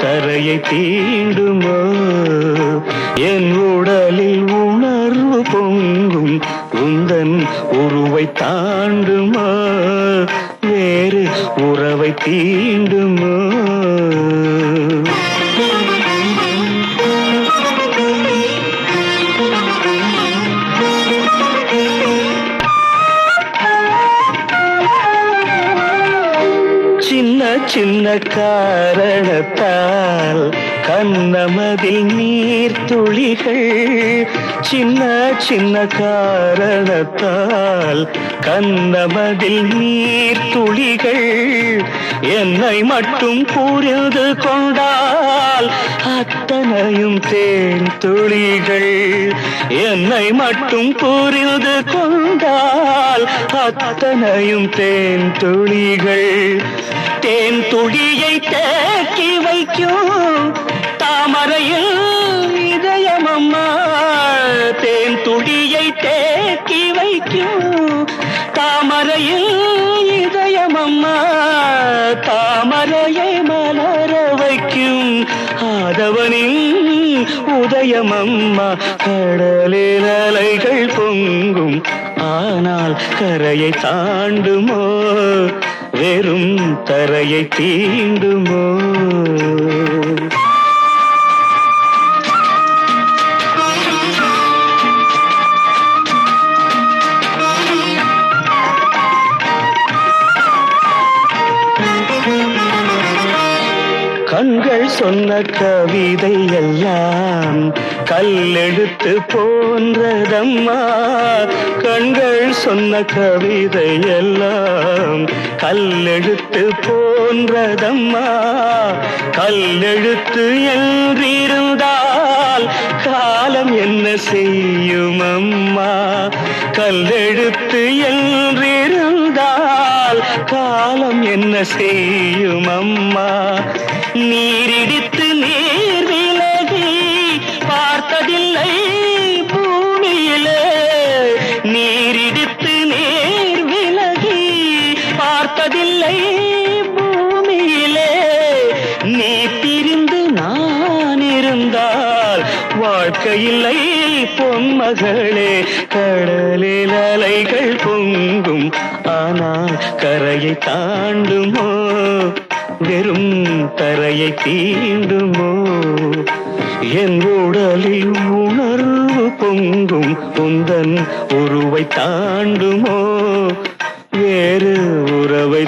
தரையை தீண்டுமோ? என் உடலில் உணர்வு பொங்கும் உந்தன் உருவை தாண்டுமோ? வேறு உறவை தீண்டுமோ? சின்ன சின்ன காரணத்தால் கண்ணமதில் நீர் துளிகள், சின்ன சின்ன காரணத்தால் கண்ணமதில் நீர் துளிகள், என்னை மட்டும் புரிந்து கொண்டால் அத்தனையும் தேன் துளிகள், என்னை மட்டும் புரிந்து கொண்டால் அத்தனையும் தேன் துளிகள். தேன் துளியை தேக்கி வைக்கும் தாமரையில் இதயம் அம்மா, தேன் துளியை தேக்கி வைக்கும் தாமரையில் இதயம் அம்மா, தாமரையை மலர வைக்கும் ஆதவனின் உதயம் அம்மா. கடலில் அலைகள் பொங்கும் ஆனால் கரையை தாண்டுமோ? வெறும் தரையை தீண்டுமோ? கண்கள் சொன்ன கவிதை எல்லாம் கல்லெழுத்து போன்றதம்மா, கண்கள் சொன்ன கவிதை எல்லாம் கல்லெழுத்து போன்றதம்மா. கல்லெழுத்து என்றிருந்தால் காலம் என்ன செய்யும் அம்மா? கல்லெழுத்து என்றிருந்தால் காலம் என்ன செய்யும் அம்மா? நீரிடித்து நீர் விலகி பார்த்ததில்லை பூமியிலே, நீரிடித்து நீர் விலகி பார்த்ததில்லை பூமியிலே. நீ பிரிந்து நான் இருந்தால் வாழ்க்கையில்லை பொன்மகளே. கடலில் அலைகள் பொங்கும் ஆனால் கரையை தாண்டுமோ? வெறும் தரையை தீண்டுமோ? என் உடலில் உணர்வு பொங்கும் உந்தன் உருவை தாண்டுமோ? வேறு உறவை